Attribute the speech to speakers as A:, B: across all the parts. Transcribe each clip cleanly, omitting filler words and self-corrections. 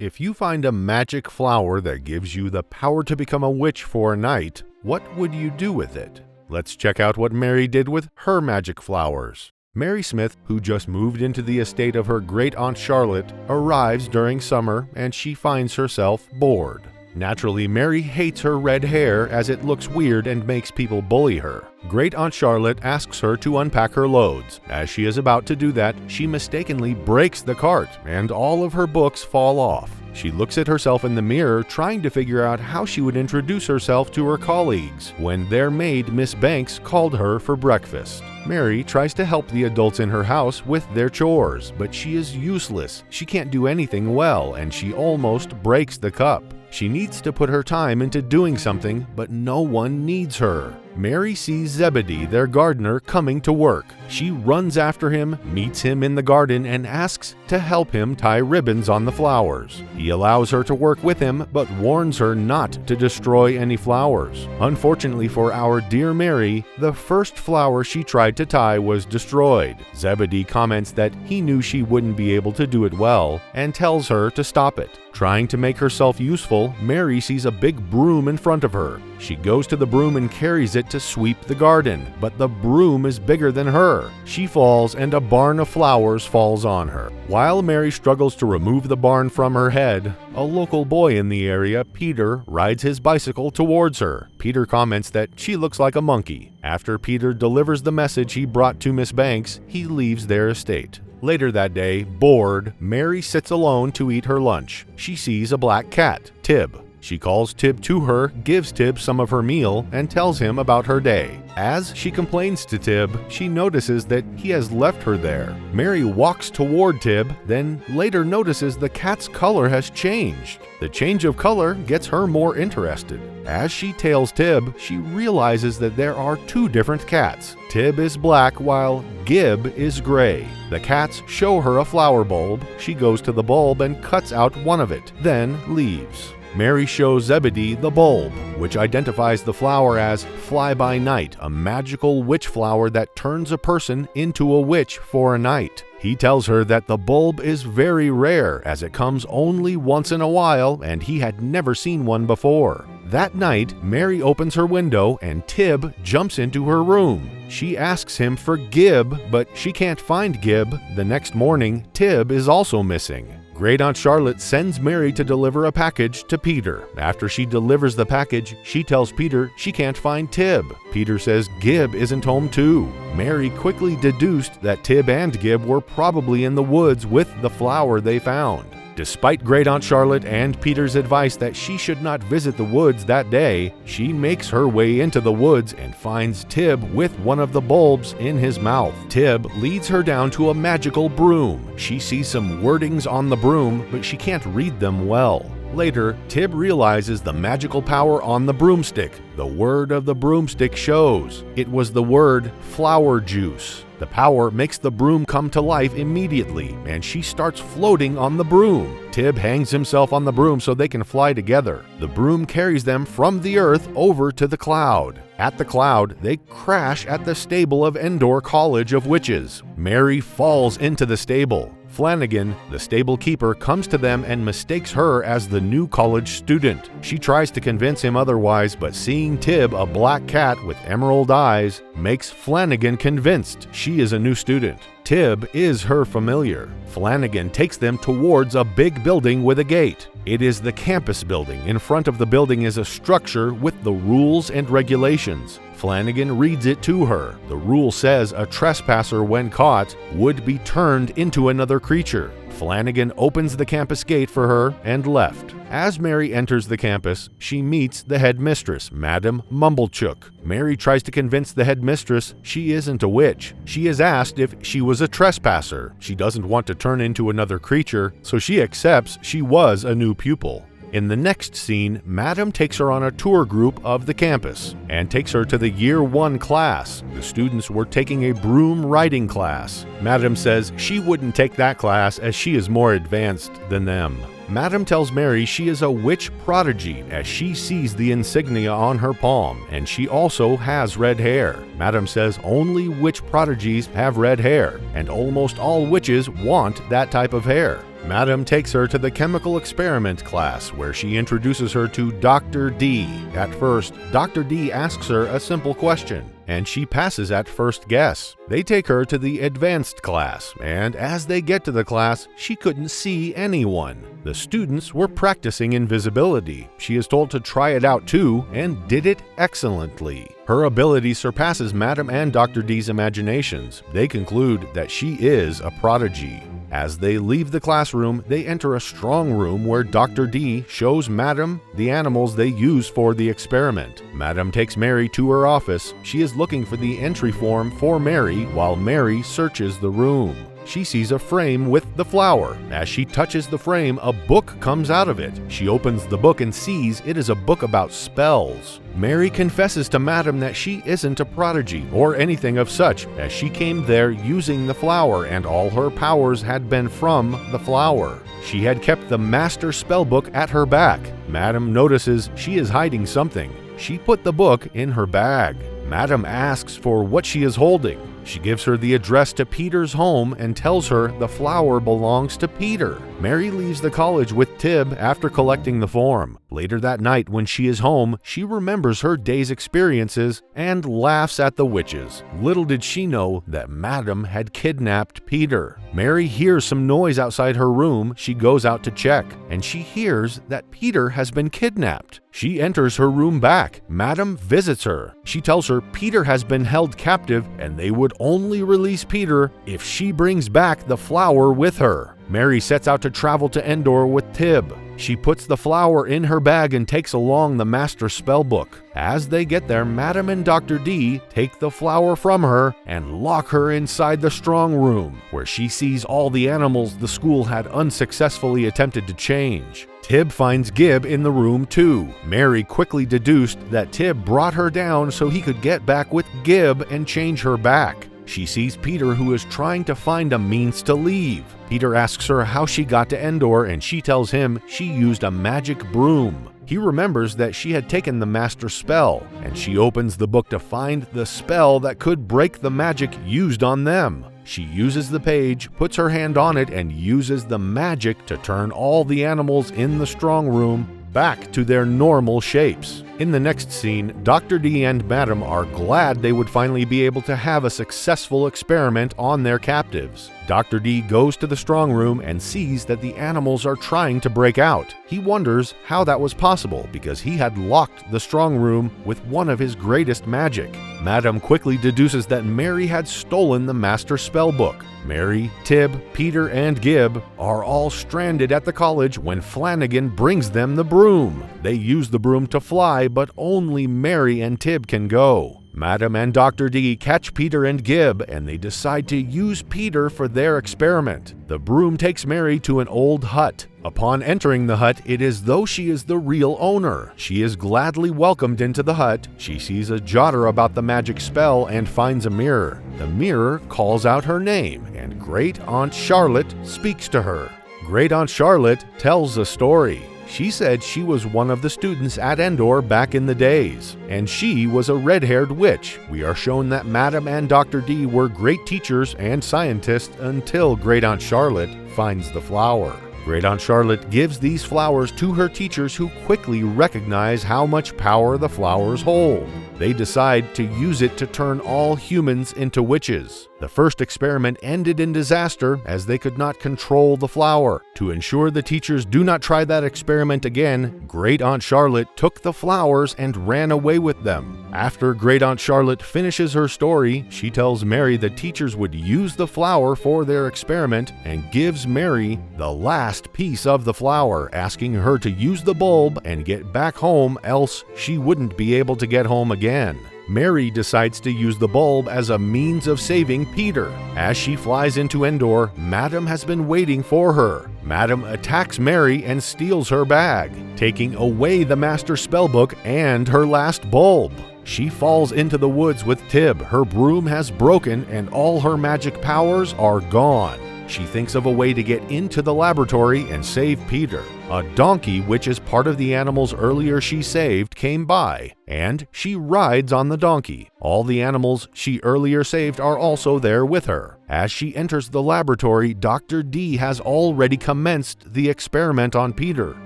A: If you find a magic flower that gives you the power to become a witch for a night, what would you do with it? Let's check out what Mary did with her magic flowers. Mary Smith, who just moved into the estate of her great-aunt Charlotte, arrives during summer and she finds herself bored. Naturally, Mary hates her red hair as it looks weird and makes people bully her. Great-aunt Charlotte asks her to unpack her loads. As she is about to do that, she mistakenly breaks the cart and all of her books fall off. She looks at herself in the mirror trying to figure out how she would introduce herself to her colleagues when their maid, Miss Banks, called her for breakfast. Mary tries to help the adults in her house with their chores, but she is useless. She can't do anything well and she almost breaks the cup. She needs to put her time into doing something, but no one needs her. Mary sees Zebedee, their gardener, coming to work. She runs after him, meets him in the garden, and asks to help him tie ribbons on the flowers. He allows her to work with him, but warns her not to destroy any flowers. Unfortunately for our dear Mary, the first flower she tried to tie was destroyed. Zebedee comments that he knew she wouldn't be able to do it well, and tells her to stop it. Trying to make herself useful, Mary sees a big broom in front of her. She goes to the broom and carries it to sweep the garden, but the broom is bigger than her. She falls and a barn of flowers falls on her. While Mary struggles to remove the barn from her head, a local boy in the area, Peter, rides his bicycle towards her. Peter comments that she looks like a monkey. After Peter delivers the message he brought to Miss Banks, he leaves their estate. Later that day, bored, Mary sits alone to eat her lunch. She sees a black cat, Tib. She calls Tib to her, gives Tib some of her meal, and tells him about her day. As she complains to Tib, she notices that he has left her there. Mary walks toward Tib, then later notices the cat's color has changed. The change of color gets her more interested. As she tails Tib, she realizes that there are two different cats. Tib is black while Gib is gray. The cats show her a flower bulb. She goes to the bulb and cuts out one of it, then leaves. Mary shows Zebedee the bulb, which identifies the flower as Fly-by-Night, a magical witch flower that turns a person into a witch for a night. He tells her that the bulb is very rare as it comes only once in a while and he had never seen one before. That night, Mary opens her window and Tib jumps into her room. She asks him for Gib, but she can't find Gib. The next morning, Tib is also missing. Great-aunt Charlotte sends Mary to deliver a package to Peter. After she delivers the package, she tells Peter she can't find Tib. Peter says Gib isn't home too. Mary quickly deduced that Tib and Gib were probably in the woods with the flower they found. Despite Great-aunt Charlotte and Peter's advice that she should not visit the woods that day, she makes her way into the woods and finds Tib with one of the bulbs in his mouth. Tib leads her down to a magical broom. She sees some wordings on the broom, but she can't read them well. Later, Tib realizes the magical power on the broomstick. The word of the broomstick shows. It was the word flower juice. The power makes the broom come to life immediately, and she starts floating on the broom. Tib hangs himself on the broom so they can fly together. The broom carries them from the earth over to the cloud. At the cloud, they crash at the stable of Endor College of Witches. Mary falls into the stable. Flanagan, the stable keeper, comes to them and mistakes her as the new college student. She tries to convince him otherwise, but seeing Tib, a black cat with emerald eyes, makes Flanagan convinced she is a new student. Tib is her familiar. Flanagan takes them towards a big building with a gate. It is the campus building. In front of the building is a structure with the rules and regulations. Flanagan reads it to her. The rule says a trespasser, when caught, would be turned into another creature. Flanagan opens the campus gate for her and left. As Mary enters the campus, she meets the headmistress, Madam Mumblechook. Mary tries to convince the headmistress she isn't a witch. She is asked if she was a trespasser. She doesn't want to turn into another creature, so she accepts she was a new pupil. In the next scene, Madam takes her on a tour group of the campus and takes her to the Year 1 class. The students were taking a broom riding class. Madam says she wouldn't take that class as she is more advanced than them. Madam tells Mary she is a witch prodigy as she sees the insignia on her palm, and she also has red hair. Madam says only witch prodigies have red hair, and almost all witches want that type of hair. Madam takes her to the chemical experiment class where she introduces her to Dr. D. At first, Dr. D asks her a simple question, and she passes at first guess. They take her to the advanced class, and as they get to the class, she couldn't see anyone. The students were practicing invisibility. She is told to try it out too, and did it excellently. Her ability surpasses Madam and Dr. D's imaginations. They conclude that she is a prodigy. As they leave the classroom, they enter a strong room where Dr. D shows Madam the animals they use for the experiment. Madam takes Mary to her office. She is looking for the entry form for Mary while Mary searches the room. She sees a frame with the flower. As she touches the frame, a book comes out of it. She opens the book and sees it is a book about spells. Mary confesses to Madam that she isn't a prodigy or anything of such, as she came there using the flower and all her powers had been from the flower. She had kept the master spellbook at her back. Madam notices she is hiding something. She put the book in her bag. Madam asks for what she is holding. She gives her the address to Peter's home and tells her the flower belongs to Peter. Mary leaves the college with Tib after collecting the form. Later that night, when she is home, she remembers her day's experiences and laughs at the witches. Little did she know that Madam had kidnapped Peter. Mary hears some noise outside her room. She goes out to check, and she hears that Peter has been kidnapped. She enters her room back. Madam visits her. She tells her Peter has been held captive and they would only release Peter if she brings back the flower with her. Mary sets out to travel to Endor with Tib. She puts the flower in her bag and takes along the master spellbook. As they get there, Madam and Dr. D take the flower from her and lock her inside the strong room, where she sees all the animals the school had unsuccessfully attempted to change. Tib finds Gib in the room too. Mary quickly deduced that Tib brought her down so he could get back with Gib and change her back. She sees Peter, who is trying to find a means to leave. Peter asks her how she got to Endor, and she tells him she used a magic broom. He remembers that she had taken the master spell, and she opens the book to find the spell that could break the magic used on them. She uses the page, puts her hand on it, and uses the magic to turn all the animals in the strong room back to their normal shapes. In the next scene, Dr. D and Madam are glad they would finally be able to have a successful experiment on their captives. Dr. D goes to the strong room and sees that the animals are trying to break out. He wonders how that was possible because he had locked the strong room with one of his greatest magic. Madam quickly deduces that Mary had stolen the master spellbook. Mary, Tib, Peter, and Gib are all stranded at the college when Flanagan brings them the broom. They use the broom to fly, but only Mary and Tib can go. Madam and Dr. D catch Peter and Gib, and they decide to use Peter for their experiment. The broom takes Mary to an old hut. Upon entering the hut, it is though she is the real owner. She is gladly welcomed into the hut. She sees a jotter about the magic spell and finds a mirror. The mirror calls out her name, and Great Aunt Charlotte speaks to her. Great Aunt Charlotte tells a story. She said she was one of the students at Endor back in the days, and she was a red-haired witch. We are shown that Madam and Dr. D were great teachers and scientists until Great Aunt Charlotte finds the flower. Great Aunt Charlotte gives these flowers to her teachers, who quickly recognize how much power the flowers hold. They decide to use it to turn all humans into witches. The first experiment ended in disaster as they could not control the flower. To ensure the teachers do not try that experiment again, Great Aunt Charlotte took the flowers and ran away with them. After Great Aunt Charlotte finishes her story, she tells Mary the teachers would use the flower for their experiment and gives Mary the last piece of the flower, asking her to use the bulb and get back home, else she wouldn't be able to get home again. Mary decides to use the bulb as a means of saving Peter. As she flies into Endor, Madam has been waiting for her. Madam attacks Mary and steals her bag, taking away the master spellbook and her last bulb. She falls into the woods with Tib. Her broom has broken and all her magic powers are gone. she thinks of a way to get into the laboratory and save Peter. A donkey, which is part of the animals earlier she saved, came by, and she rides on the donkey. All the animals she earlier saved are also there with her. As she enters the laboratory, Dr. D has already commenced the experiment on Peter.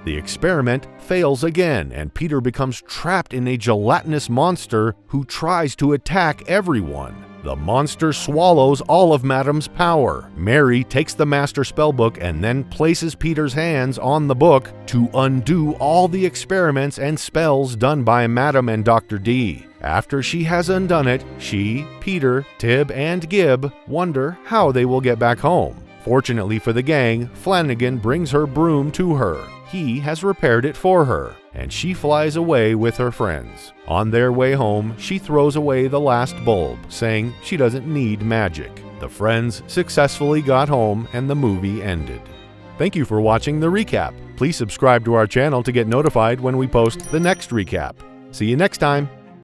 A: The experiment fails again, and Peter becomes trapped in a gelatinous monster who tries to attack everyone. The monster swallows all of Madam's power. Mary takes the Master Spellbook and then places Peter's hands on the book to undo all the experiments and spells done by Madam and Dr. D. After she has undone it, she, Peter, Tib, and Gib wonder how they will get back home. Fortunately for the gang, Flanagan brings her broom to her. He has repaired it for her, and she flies away with her friends. On their way home, she throws away the last bulb, saying she doesn't need magic. The friends successfully got home, and the movie ended. Thank you for watching the recap. Please subscribe to our channel to get notified when we post the next recap. See you next time!